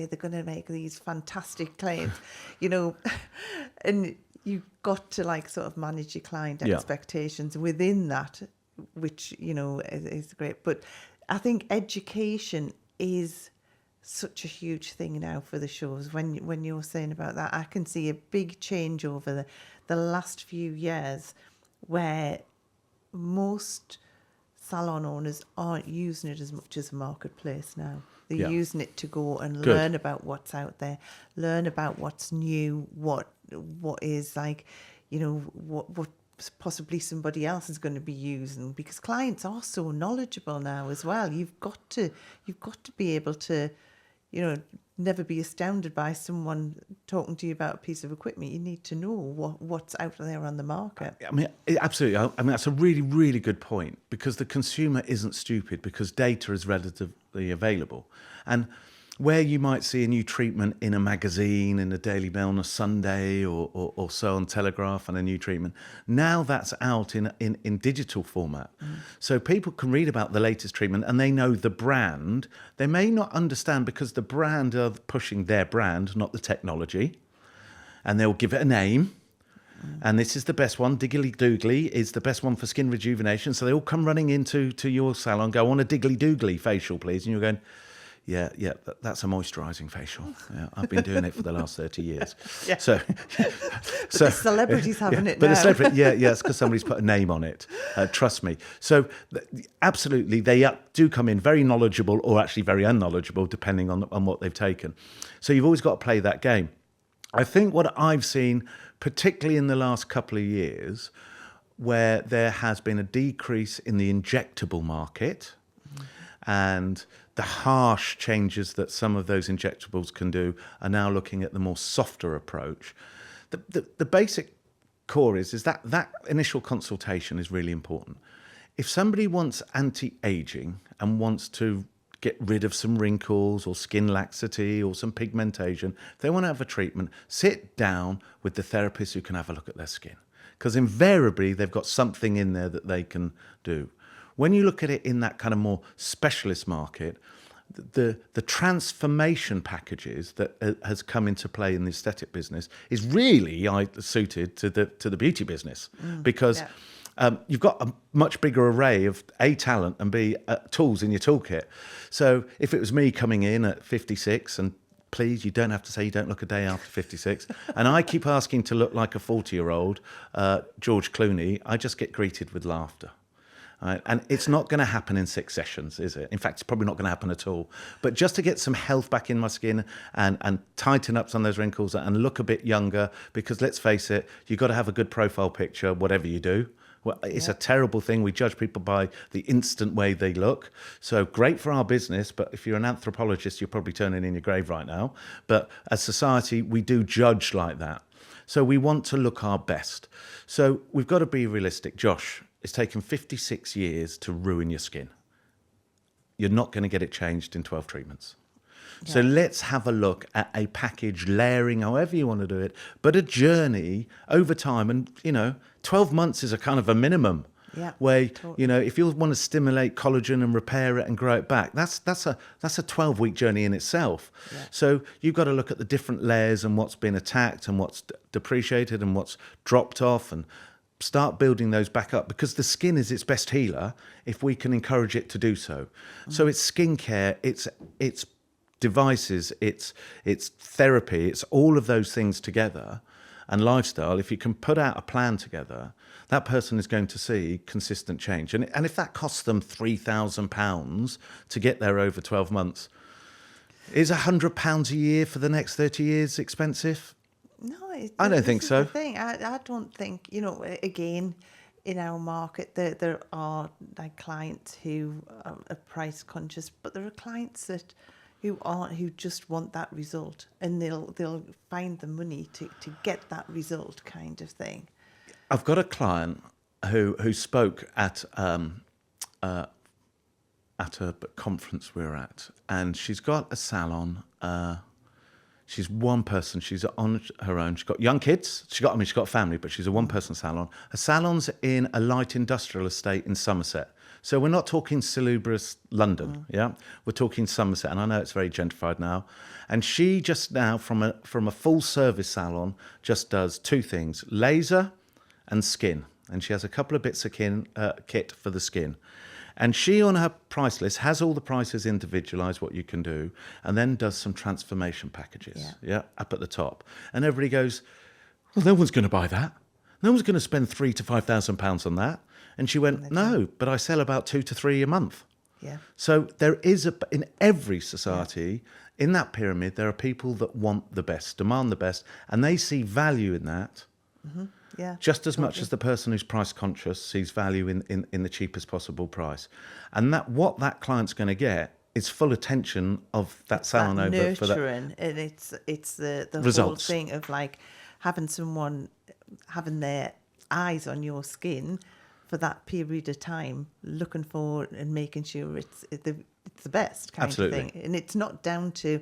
they're going to make these fantastic claims, and you've got to sort of manage your client expectations within that, which, is great. But I think education is such a huge thing now for the shows. When you're saying about that, I can see a big change over the last few years where most salon owners aren't using it as much as a marketplace now. They're using it to go and learn about what's out there, learn about what's new, what is what possibly somebody else is going to be using, because clients are so knowledgeable now as well. You've got to be able to, never be astounded by someone talking to you about a piece of equipment. You need to know what's out there on the market. I mean, absolutely. I mean, that's a really, really good point, because the consumer isn't stupid, because data is relatively available. And where you might see a new treatment in a magazine, in a Daily Mail on a Sunday, or so on Telegraph, and a new treatment, now that's out in digital format. So people can read about the latest treatment and they know the brand. They may not understand because the brand are pushing their brand, not the technology, and they'll give it a name. And this is the best one. Diggly Doogly is the best one for skin rejuvenation. So they all come running into your salon, go, I want a Diggly Doogly facial, please. And you're going, yeah, that's a moisturising facial. Yeah, I've been doing it for the last 30 years. Yeah. So the celebrities having it but now. the celebrity, it's because somebody's put a name on it. Trust me. So absolutely, they do come in very knowledgeable or actually very unknowledgeable, depending on what they've taken. So you've always got to play that game. I think what I've seen, particularly in the last couple of years, where there has been a decrease in the injectable market, and the harsh changes that some of those injectables can do are now looking at the more softer approach. The basic core is that initial consultation is really important. If somebody wants anti-aging and wants to get rid of some wrinkles or skin laxity or some pigmentation, if they want to have a treatment, sit down with the therapist who can have a look at their skin. Because invariably, they've got something in there that they can do. When you look at it in that kind of more specialist market, the transformation packages that has come into play in the aesthetic business is really suited to the beauty business, because you've got a much bigger array of A, talent, and B, tools in your toolkit. So if it was me coming in at 56, and please, you don't have to say you don't look a day after 56, and I keep asking to look like a 40-year-old George Clooney, I just get greeted with laughter. Right? And it's not going to happen in 6 sessions, is it? In fact, it's probably not going to happen at all. But just to get some health back in my skin and tighten up some of those wrinkles and look a bit younger, because let's face it, you've got to have a good profile picture, whatever you do. Well, it's a terrible thing. We judge people by the instant way they look. So great for our business, but if you're an anthropologist, you're probably turning in your grave right now. But as society, we do judge like that. So we want to look our best. So we've got to be realistic. Josh, it's taken 56 years to ruin your skin. You're not going to get it changed in 12 treatments. So let's have a look at a package layering, however you want to do it, but a journey over time. And, 12 months is a kind of a minimum. Yeah, where, totally. if you want to stimulate collagen and repair it and grow it back, that's a 12-week journey in itself. Yeah. So you've got to look at the different layers and what's been attacked and what's depreciated and what's dropped off, and start building those back up, because the skin is its best healer if we can encourage it to do so. So it's skincare, it's devices, it's therapy, it's all of those things together, and lifestyle. If you can put out a plan together, that person is going to see consistent change. And if that costs them £3,000 to get there over 12 months, is £100 a year for the next 30 years expensive? No, I don't think so. The thing. I don't think, again, in our market, there are like clients who are price conscious, but there are clients who aren't, who just want that result, and they'll find the money to get that result, kind of thing. I've got a client who spoke at a conference we were at, and she's got a salon. She's one person. She's on her own. She's got young kids. She's got a family, but she's a one-person salon. Her salon's in a light industrial estate in Somerset. So we're not talking salubrious London, yeah? We're talking Somerset, and I know it's very gentrified now. And she just now, from a full-service salon, just does 2 things: laser and skin. And she has a couple of bits of kit for the skin. And she, on her price list, has all the prices individualised, what you can do, and then does some transformation packages, up at the top. And everybody goes, well, no one's going to buy that. No one's going to spend £3,000 to £5,000 on that. And she went, no, but I sell about 2 to 3 a month. Yeah. So there is in every society, in that pyramid, there are people that want the best, demand the best, and they see value in that. Mm-hmm. Yeah, just as much as the person who's price conscious sees value in the cheapest possible price. And what that client's going to get is full attention of that salon over nurturing, for that. And it's the results. Whole thing of like having someone having their eyes on your skin for that period of time, looking for and making sure it's the best kind Absolutely. of thing. And it's not down to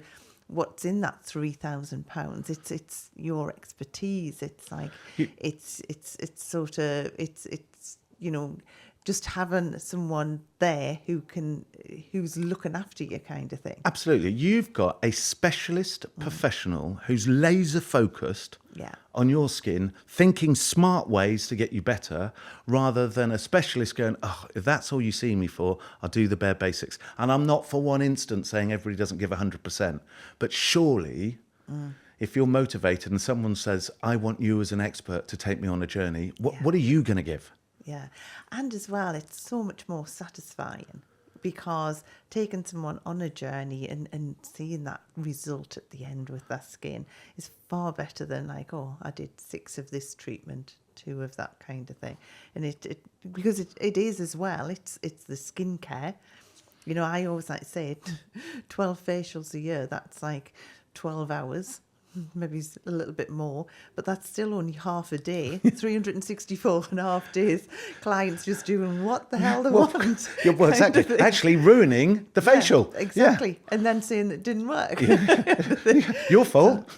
what's in that £3,000. It's your expertise. It's like it's just having someone there who's looking after you, kind of thing. Absolutely. You've got a specialist professional who's laser focused on your skin, thinking smart ways to get you better, rather than a specialist going, oh, if that's all you see me for, I'll do the bare basics. And I'm not for one instant saying everybody doesn't give 100%. But surely, if you're motivated and someone says, I want you as an expert to take me on a journey, what are you going to give? Yeah. And as well, it's so much more satisfying, because taking someone on a journey and seeing that result at the end with their skin is far better than like, oh, I did 6 of this treatment, 2 of that kind of thing. And because it is as well, it's the skincare. You know, I always like to say 12 facials a year, that's like 12 hours. Maybe a little bit more, but that's still only half a day. 364 and a half days. Clients just doing what the hell they want. Well, exactly. Actually ruining the facial. Yeah, exactly. Yeah. And then saying it didn't work. Your fault.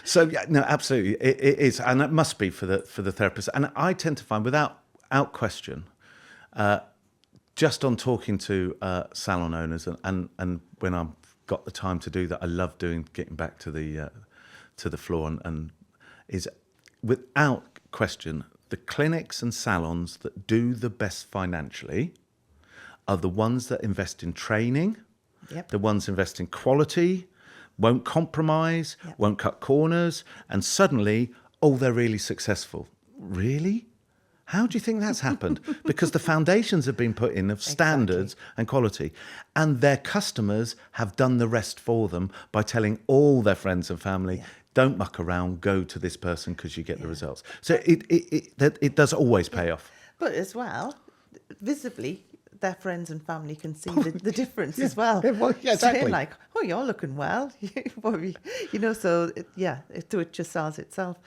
So, no, absolutely. It is. And it must be for the therapist. And I tend to find, without question, just on talking to salon owners and when I've got the time to do that, I love getting back to the floor and is, without question, the clinics and salons that do the best financially are the ones that invest in training, the ones invest in quality, won't compromise, won't cut corners, and suddenly, oh, they're really successful. Really? How do you think that's happened? Because the foundations have been put in of standards and quality, and their customers have done the rest for them by telling all their friends and family, don't muck around, go to this person because you get the results. So it does always pay off. But as well, visibly, their friends and family can see the difference as well. Well, yeah, exactly. So like, oh, you're looking well. So it just sells itself.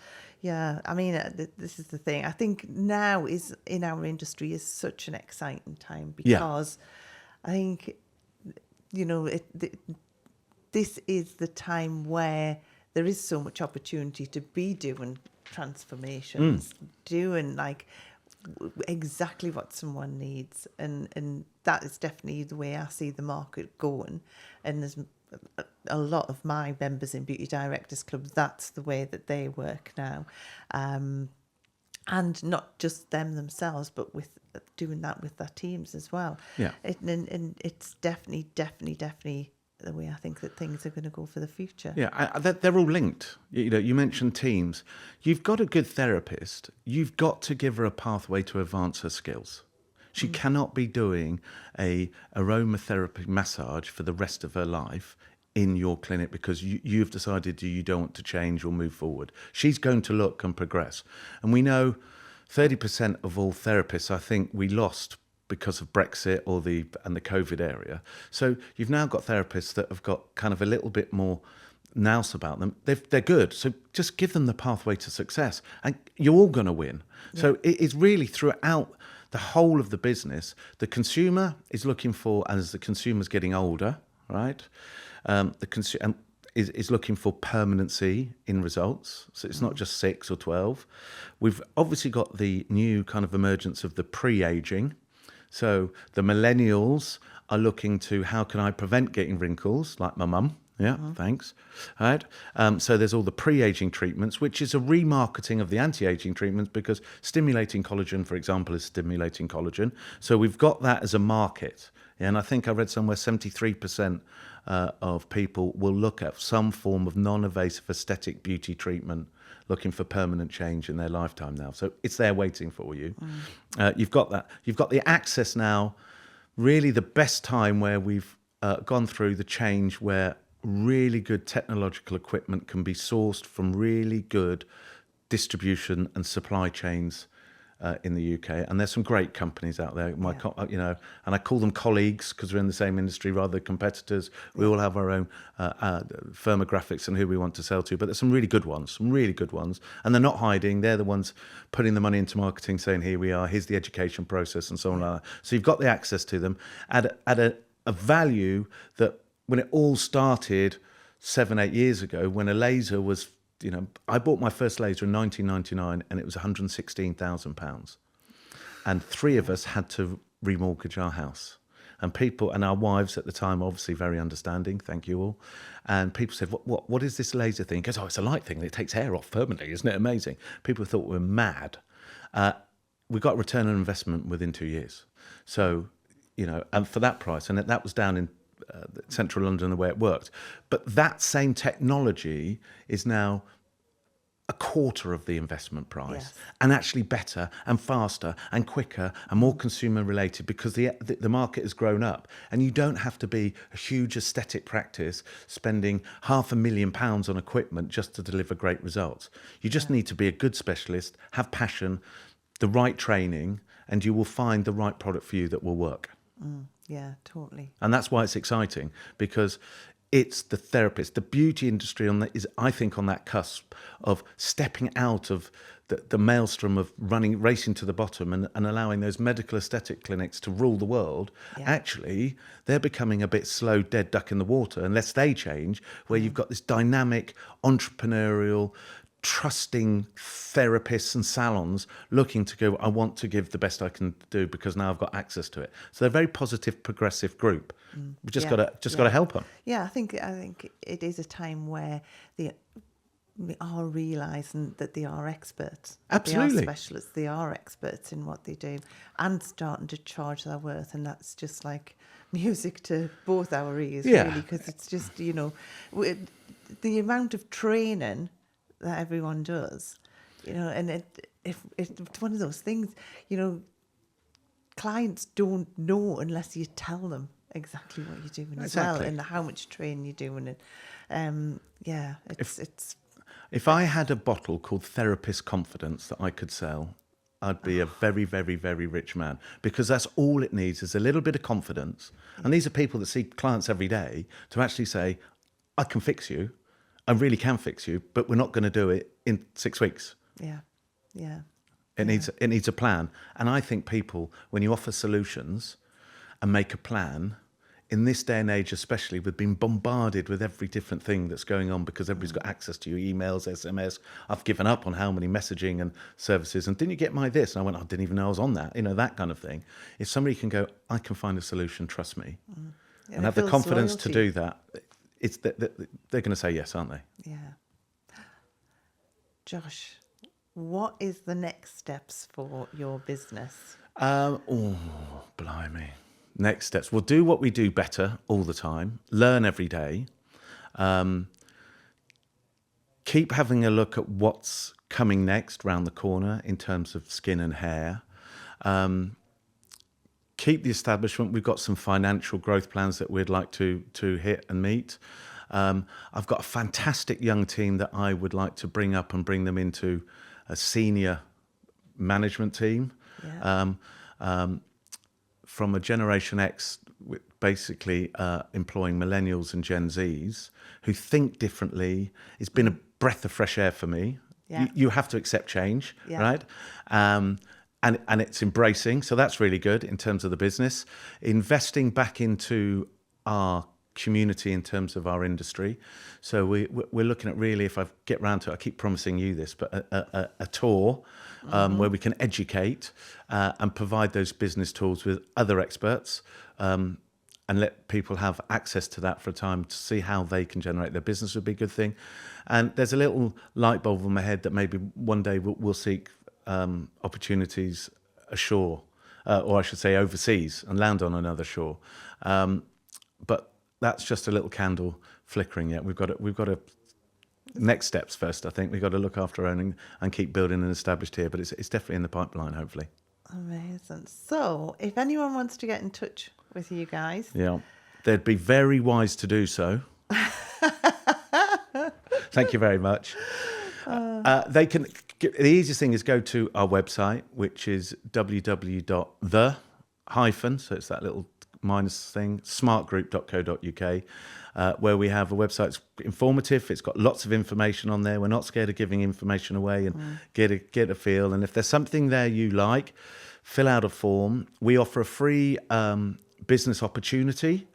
Yeah, I mean, this is the thing. I think now is in our industry is such an exciting time, because I think, this is the time where there is so much opportunity to be doing transformations, doing like exactly what someone needs. And that is definitely the way I see the market going. And there's a lot of my members in Beauty Directors Club, that's the way that they work now. And not just them themselves, but with doing that with their teams as well. Yeah. And it's definitely the way I think that things are going to go for the future. Yeah, they're all linked. You mentioned teams. You've got a good therapist. You've got to give her a pathway to advance her skills. She cannot be doing a aromatherapy massage for the rest of her life in your clinic because you've decided you don't want to change or move forward. She's going to look and progress. And we know 30% of all therapists, I think, we lost because of Brexit and the COVID area. So you've now got therapists that have got kind of a little bit more nous about them. They're good. So just give them the pathway to success and you're all going to win. Yeah. So it is really throughout the whole of the business. The consumer is looking for, as the consumer's getting older, right? The consumer is looking for permanency in results. So it's not just 6 or 12. We've obviously got the new kind of emergence of the pre-aging. So the millennials are looking to, how can I prevent getting wrinkles, like my mum? Yeah, thanks. All right. So there's all the pre-aging treatments, which is a remarketing of the anti-aging treatments, because stimulating collagen, for example, is stimulating collagen. So we've got that as a market. Yeah, and I think I read somewhere 73% of people will look at some form of non-invasive aesthetic beauty treatment, looking for permanent change in their lifetime now. So it's there waiting for you. You've got that. You've got the access now, really the best time where we've gone through the change where really good technological equipment can be sourced from really good distribution and supply chains in the UK. And there's some great companies out there, and I call them colleagues because we're in the same industry rather than competitors. We all have our own firmographics and who we want to sell to, but there's some really good ones. And they're not hiding. They're the ones putting the money into marketing, saying, here we are, here's the education process and so on like that. So you've got the access to them at a value that when it all started 7-8 years ago, when a laser was, I bought my first laser in 1999 and it was £116,000. And 3 of us had to remortgage our house. And people, and our wives at the time, obviously very understanding, thank you all. And people said, what is this laser thing? He goes, it's a light thing. It takes hair off permanently. Isn't it amazing? People thought we were mad. We got return on investment within 2 years. So, and for that price, and that was down in central London the way it worked. But that same technology is now a quarter of the investment price, and actually better and faster and quicker and more consumer related, because the market has grown up, and you don't have to be a huge aesthetic practice spending £500,000 on equipment just to deliver great results. You just need to be a good specialist, have passion, the right training, and you will find the right product for you that will work. Yeah, totally. And that's why it's exciting, because it's the therapist. The beauty industry is, I think, on that cusp of stepping out of the maelstrom of racing to the bottom and allowing those medical aesthetic clinics to rule the world. Actually, they're becoming a bit slow, dead duck in the water, unless they change, where you've got this dynamic, entrepreneurial, trusting therapists and salons looking to go, I want to give the best I can do because now I've got access to it. So they're a very positive, progressive group. We've just got to help them. Yeah, I think it is a time where they are realising that they are experts. Absolutely. They are specialists. They are experts in what they do, and starting to charge their worth. And that's just like music to both our ears, really, because it's just, the amount of training that everyone does, and it's one of those things, clients don't know unless you tell them exactly what you're doing as well, and how much training you're doing. And if I had a bottle called Therapist Confidence that I could sell, I'd be a very, very, very rich man, because that's all it needs is a little bit of confidence. And these are people that see clients every day to actually say, I can fix you. I really can fix you, but we're not going to do it in 6 weeks. It needs a plan. And I think people, when you offer solutions and make a plan, in this day and age especially, we've been bombarded with every different thing that's going on because everybody's got access to your emails, SMS. I've given up on how many messaging and services. And didn't you get my this? And I went, I didn't even know I was on that. That kind of thing. If somebody can go, I can find a solution, trust me, and have the confidence to do that, they're going to say yes, aren't they? Yeah. Josh, what is the next steps for your business? Blimey. Next steps. We'll do what we do better all the time. Learn every day. Keep having a look at what's coming next round the corner in terms of skin and hair. Keep the establishment. We've got some financial growth plans that we'd like to hit and meet. I've got a fantastic young team that I would like to bring up and bring them into a senior management team. From a Generation X, basically employing millennials and Gen Zs who think differently. It's been a breath of fresh air for me. You have to accept change, right? And it's embracing. So that's really good in terms of the business. Investing back into our community in terms of our industry. So we're looking at, really, if I get round to it, I keep promising you this, but a tour where we can educate and provide those business tools with other experts, and let people have access to that for a time to see how they can generate their business would be a good thing. And there's a little light bulb in my head that maybe one day we'll seek opportunities ashore, or I should say overseas, and land on another shore. But that's just a little candle flickering yet. We've got to next steps first. I think we've got to look after our own and keep building and established here. But it's definitely in the pipeline, hopefully. Amazing. So, if anyone wants to get in touch with you guys, they'd be very wise to do so. Thank you very much. They can. The easiest thing is go to our website, which is www.the- so it's that little minus thing, smartgroup.co.uk, where we have a website that's informative. It's got lots of information on there. We're not scared of giving information away and get a feel. And if there's something there you like, fill out a form. We offer a free business opportunity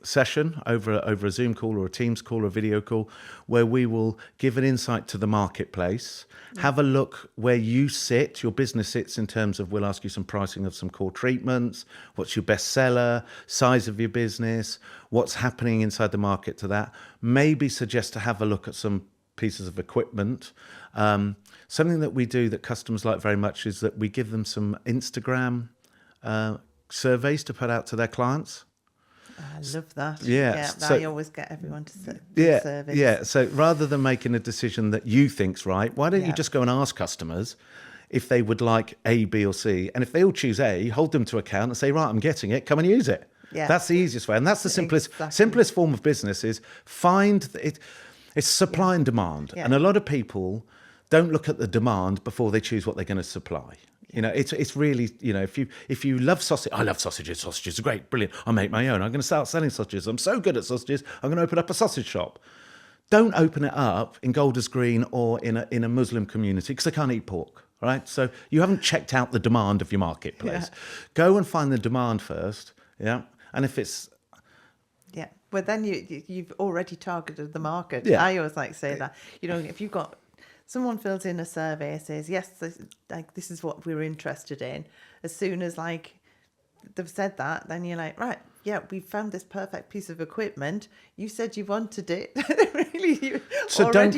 session over a Zoom call or a Teams call or a video call, where we will give an insight to the marketplace, have a look where you sit, your business sits in terms of, we'll ask you some pricing of some core treatments, what's your best seller, size of your business, what's happening inside the market to that, maybe suggest to have a look at some pieces of equipment. Something that we do that customers like very much is that we give them some Instagram surveys to put out to their clients. I love that. Yeah, so, I always get everyone to do surveys. Yeah, so rather than making a decision that you think's right, why don't you just go and ask customers if they would like A, B or C? And if they all choose A, hold them to account and say, right, I'm getting it, come and use it. Yeah. That's the easiest way. And that's the simplest form of business is find it. It's supply and demand. Yeah. And a lot of people don't look at the demand before they choose what they're going to supply. You know, it's really, you know, if you love sausage, I love sausages. Sausages are great, brilliant. I make my own. I'm going to start selling sausages. I'm so good at sausages. I'm going to open up a sausage shop. Don't open it up in Golders Green or in a Muslim community because they can't eat pork, right? So you haven't checked out the demand of your marketplace. Yeah. Go and find the demand first, yeah. And if it's well, then you've already targeted the market. Yeah. I always like to say that, you know, if you've got someone fills in a survey, says, yes, this is what we're interested in. As soon as they've said that, then you're like, right, yeah, we found this perfect piece of equipment. You said you wanted it. Really, so don't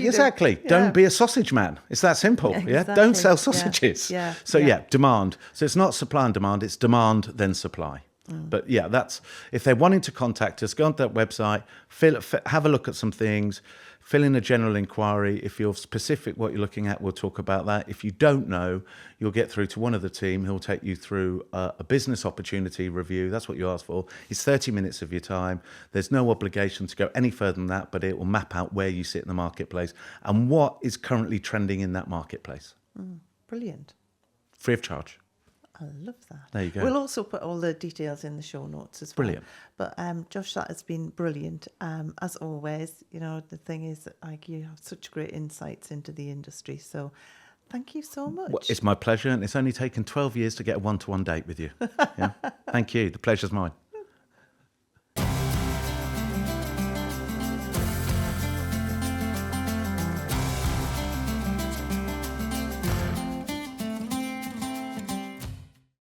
be a sausage man. It's that simple. Yeah, exactly. Don't sell sausages. Yeah. So demand. So it's not supply and demand. It's demand then supply. But yeah, that's if they're wanting to contact us, go on that website, have a look at some things, fill in a general inquiry. If you're specific what you're looking at, we'll talk about that. If you don't know, you'll get through to one of the team who'll take you through a business opportunity review. That's what you asked for. It's 30 minutes of your time. There's no obligation to go any further than that, but it will map out where you sit in the marketplace and what is currently trending in that marketplace. Brilliant. Free of charge. I love that. There you go. We'll also put all the details in the show notes as well. Brilliant. But Josh, that has been brilliant. As always, you know, the thing is, you have such great insights into the industry. So thank you so much. Well, it's my pleasure. And it's only taken 12 years to get a one-to-one date with you. Yeah. Thank you. The pleasure's mine.